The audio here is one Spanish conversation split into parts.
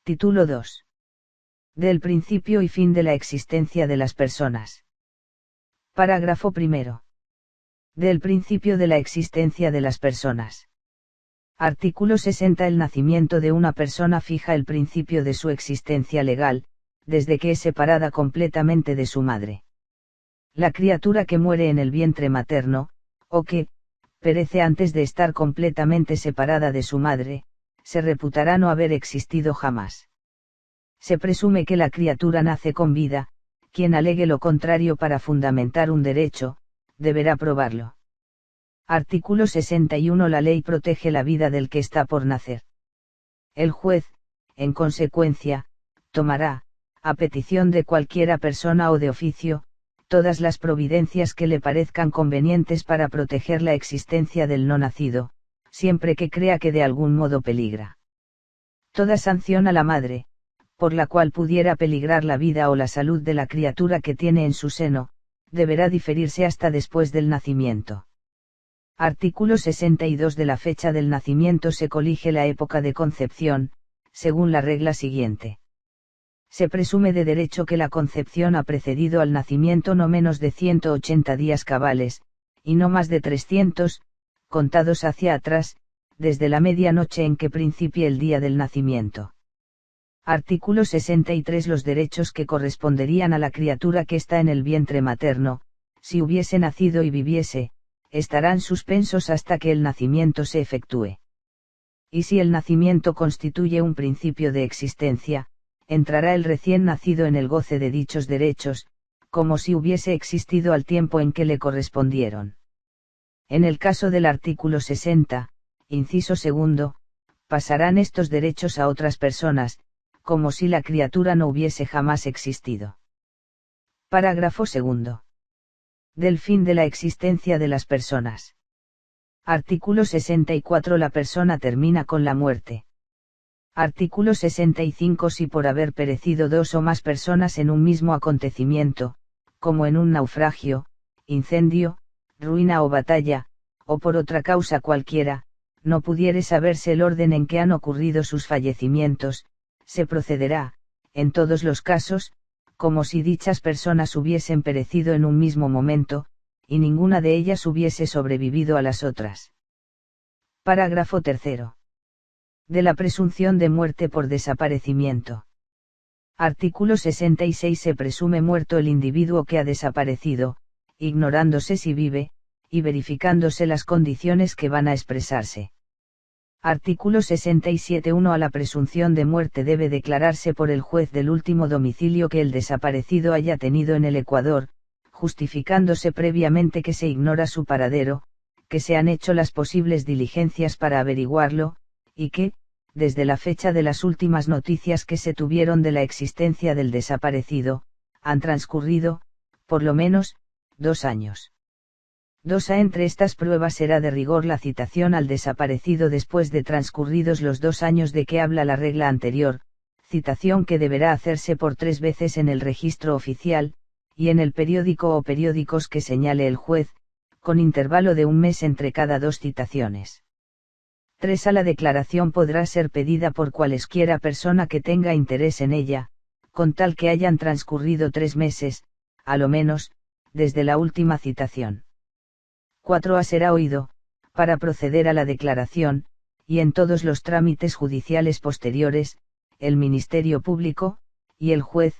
Título 2. Del principio y fin de la existencia de las personas. Parágrafo primero. Del principio de la existencia de las personas. Artículo 60. El nacimiento de una persona fija el principio de su existencia legal, desde que es separada completamente de su madre. La criatura que muere en el vientre materno, o que perece antes de estar completamente separada de su madre, se reputará no haber existido jamás. Se presume que la criatura nace con vida, quien alegue lo contrario para fundamentar un derecho, deberá probarlo. Artículo 61. La ley protege la vida del que está por nacer. El juez, en consecuencia, tomará, a petición de cualquiera persona o de oficio, todas las providencias que le parezcan convenientes para proteger la existencia del no nacido, siempre que crea que de algún modo peligra. Toda sanción a la madre, por la cual pudiera peligrar la vida o la salud de la criatura que tiene en su seno, deberá diferirse hasta después del nacimiento. Artículo 62. De la fecha del nacimiento se colige la época de concepción, según la regla siguiente. Se presume de derecho que la concepción ha precedido al nacimiento no menos de 180 días cabales, y no más de 300, contados hacia atrás, desde la medianoche en que principie el día del nacimiento. Artículo 63. Los derechos que corresponderían a la criatura que está en el vientre materno, si hubiese nacido y viviese, estarán suspensos hasta que el nacimiento se efectúe. Y si el nacimiento constituye un principio de existencia, entrará el recién nacido en el goce de dichos derechos, como si hubiese existido al tiempo en que le correspondieron. En el caso del artículo 60, inciso segundo, pasarán estos derechos a otras personas, como si la criatura no hubiese jamás existido. Parágrafo segundo. Del fin de la existencia de las personas. Artículo 64. La persona termina con la muerte. Artículo 65. Si por haber perecido dos o más personas en un mismo acontecimiento, como en un naufragio, incendio, ruina o batalla, o por otra causa cualquiera, no pudiere saberse el orden en que han ocurrido sus fallecimientos, se procederá, en todos los casos, como si dichas personas hubiesen perecido en un mismo momento, y ninguna de ellas hubiese sobrevivido a las otras. Parágrafo tercero. De la presunción de muerte por desaparecimiento. Artículo 66. Se presume muerto el individuo que ha desaparecido, ignorándose si vive, y verificándose las condiciones que van a expresarse. Artículo 67. 1. A la presunción de muerte debe declararse por el juez del último domicilio que el desaparecido haya tenido en el Ecuador, justificándose previamente que se ignora su paradero, que se han hecho las posibles diligencias para averiguarlo, y que, desde la fecha de las últimas noticias que se tuvieron de la existencia del desaparecido, han transcurrido, por lo menos, 2 años. 2. Entre estas pruebas será de rigor la citación al desaparecido después de transcurridos los 2 años de que habla la regla anterior, citación que deberá hacerse por 3 veces en el registro oficial, y en el periódico o periódicos que señale el juez, con intervalo de 1 mes entre cada 2 citaciones. 3. A la declaración podrá ser pedida por cualesquiera persona que tenga interés en ella, con tal que hayan transcurrido 3 meses, a lo menos, desde la última citación. 4. A será oído, para proceder a la declaración, y en todos los trámites judiciales posteriores, el Ministerio Público, y el juez,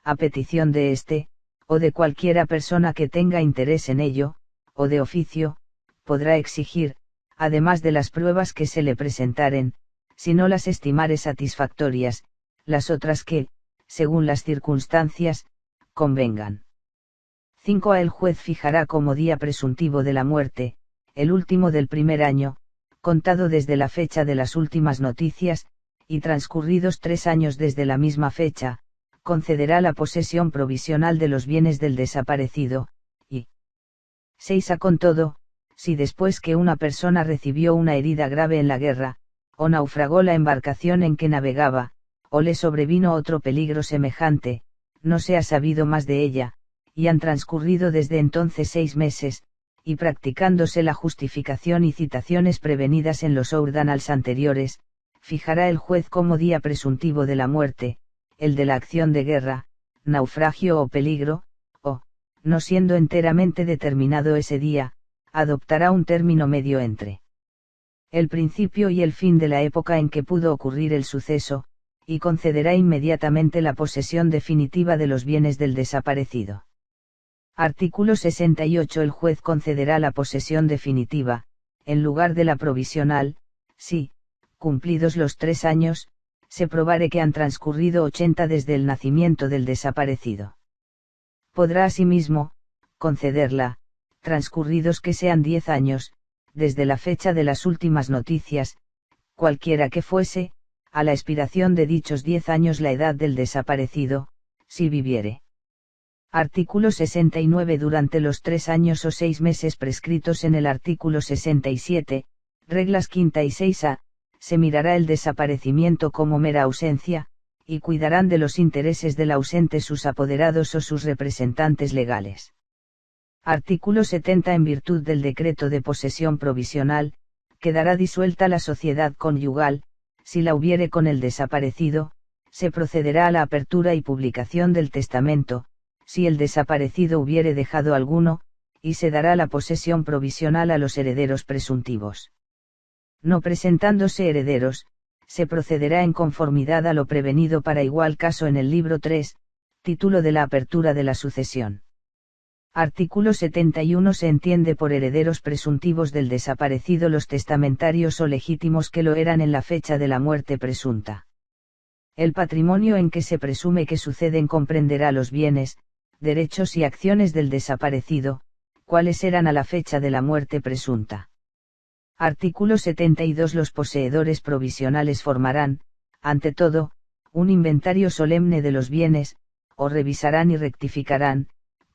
a petición de éste, o de cualquiera persona que tenga interés en ello, o de oficio, podrá exigir, además de las pruebas que se le presentaren, si no las estimare satisfactorias, las otras que, según las circunstancias, convengan. 5. A el juez fijará como día presuntivo de la muerte, el último del primer año, contado desde la fecha de las últimas noticias, y transcurridos 3 años desde la misma fecha, concederá la posesión provisional de los bienes del desaparecido, y 6. A con todo, si después que una persona recibió una herida grave en la guerra, o naufragó la embarcación en que navegaba, o le sobrevino otro peligro semejante, no se ha sabido más de ella, y han transcurrido desde entonces 6 meses, y practicándose la justificación y citaciones prevenidas en los ordinals anteriores, fijará el juez como día presuntivo de la muerte, el de la acción de guerra, naufragio o peligro, o, no siendo enteramente determinado ese día, adoptará un término medio entre el principio y el fin de la época en que pudo ocurrir el suceso, y concederá inmediatamente la posesión definitiva de los bienes del desaparecido. Artículo 68. El juez concederá la posesión definitiva, en lugar de la provisional, si, cumplidos los 3 años, se probare que han transcurrido 80 desde el nacimiento del desaparecido. Podrá asimismo, concederla, transcurridos que sean 10 años, desde la fecha de las últimas noticias, cualquiera que fuese, a la expiración de dichos 10 años la edad del desaparecido, si viviere. Artículo 69. Durante los 3 años o 6 meses prescritos en el artículo 67, reglas quinta y 6a, se mirará el desaparecimiento como mera ausencia, y cuidarán de los intereses del ausente sus apoderados o sus representantes legales. Artículo 70. En virtud del decreto de posesión provisional, quedará disuelta la sociedad conyugal, si la hubiere con el desaparecido, se procederá a la apertura y publicación del testamento, si el desaparecido hubiere dejado alguno, y se dará la posesión provisional a los herederos presuntivos. No presentándose herederos, se procederá en conformidad a lo prevenido para igual caso en el libro 3, título de la apertura de la sucesión. Artículo 71. Se entiende por herederos presuntivos del desaparecido los testamentarios o legítimos que lo eran en la fecha de la muerte presunta. El patrimonio en que se presume que suceden comprenderá los bienes, derechos y acciones del desaparecido, cuáles eran a la fecha de la muerte presunta. Artículo 72. Los poseedores provisionales formarán, ante todo, un inventario solemne de los bienes, o revisarán y rectificarán,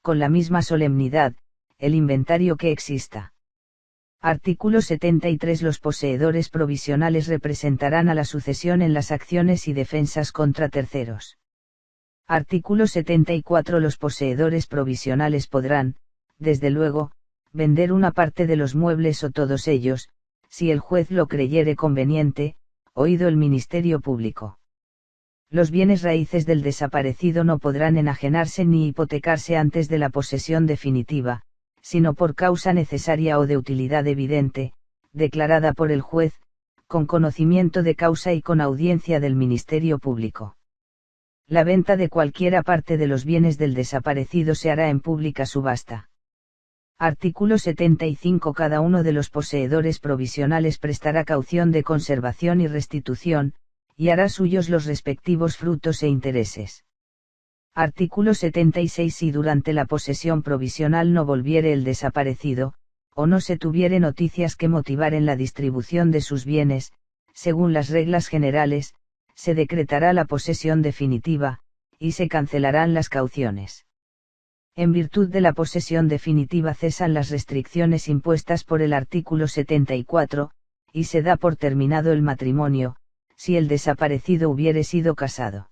con la misma solemnidad, el inventario que exista. Artículo 73. Los poseedores provisionales representarán a la sucesión en las acciones y defensas contra terceros. Artículo 74. Los poseedores provisionales podrán, desde luego, vender una parte de los muebles o todos ellos, si el juez lo creyere conveniente, oído el Ministerio Público. Los bienes raíces del desaparecido no podrán enajenarse ni hipotecarse antes de la posesión definitiva, sino por causa necesaria o de utilidad evidente, declarada por el juez, con conocimiento de causa y con audiencia del Ministerio Público. La venta de cualquiera parte de los bienes del desaparecido se hará en pública subasta. Artículo 75. Cada uno de los poseedores provisionales prestará caución de conservación y restitución, y hará suyos los respectivos frutos e intereses. Artículo 76. Si durante la posesión provisional no volviere el desaparecido, o no se tuviere noticias que motivaren la distribución de sus bienes, según las reglas generales, se decretará la posesión definitiva, y se cancelarán las cauciones. En virtud de la posesión definitiva cesan las restricciones impuestas por el artículo 74, y se da por terminado el matrimonio, si el desaparecido hubiere sido casado.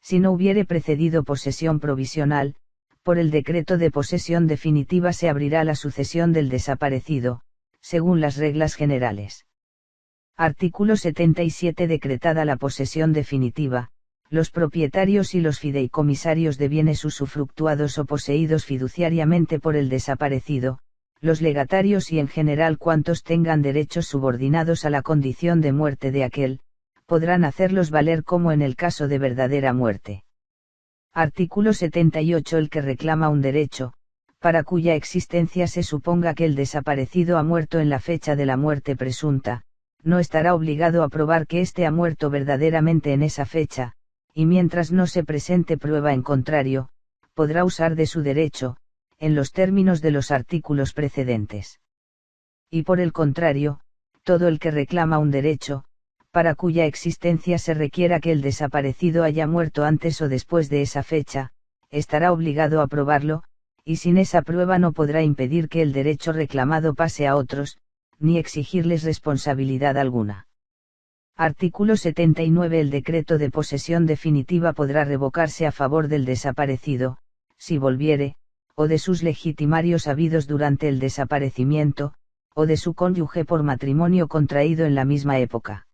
Si no hubiere precedido posesión provisional, por el decreto de posesión definitiva se abrirá la sucesión del desaparecido, según las reglas generales. Artículo 77. Decretada la posesión definitiva, los propietarios y los fideicomisarios de bienes usufructuados o poseídos fiduciariamente por el desaparecido, los legatarios y en general cuantos tengan derechos subordinados a la condición de muerte de aquel, podrán hacerlos valer como en el caso de verdadera muerte. Artículo 78. El que reclama un derecho, para cuya existencia se suponga que el desaparecido ha muerto en la fecha de la muerte presunta, no estará obligado a probar que éste ha muerto verdaderamente en esa fecha, y mientras no se presente prueba en contrario, podrá usar de su derecho, en los términos de los artículos precedentes. Y por el contrario, todo el que reclama un derecho, para cuya existencia se requiera que el desaparecido haya muerto antes o después de esa fecha, estará obligado a probarlo, y sin esa prueba no podrá impedir que el derecho reclamado pase a otros, ni exigirles responsabilidad alguna. Artículo 79. El decreto de posesión definitiva podrá revocarse a favor del desaparecido, si volviere, o de sus legitimarios habidos durante el desaparecimiento, o de su cónyuge por matrimonio contraído en la misma época.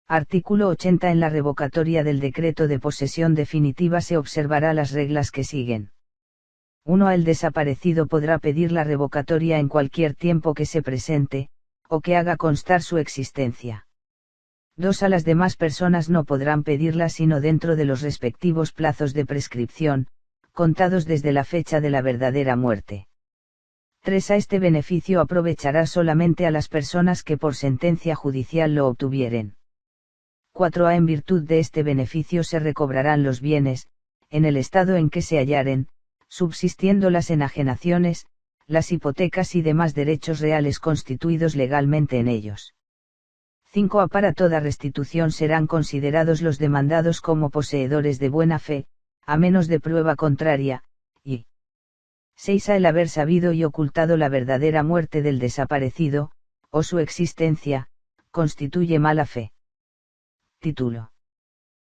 Artículo 80. En la revocatoria del decreto de posesión definitiva se observará las reglas que siguen. 1. El desaparecido podrá pedir la revocatoria en cualquier tiempo que se presente, o que haga constar su existencia. 2. A las demás personas no podrán pedirla sino dentro de los respectivos plazos de prescripción, contados desde la fecha de la verdadera muerte. 3. A este beneficio aprovechará solamente a las personas que por sentencia judicial lo obtuvieren. 4. En virtud de este beneficio se recobrarán los bienes, en el estado en que se hallaren, subsistiendo las enajenaciones, las hipotecas y demás derechos reales constituidos legalmente en ellos. 5. Para toda restitución serán considerados los demandados como poseedores de buena fe, a menos de prueba contraria, y 6. El haber sabido y ocultado la verdadera muerte del desaparecido, o su existencia, constituye mala fe. Título.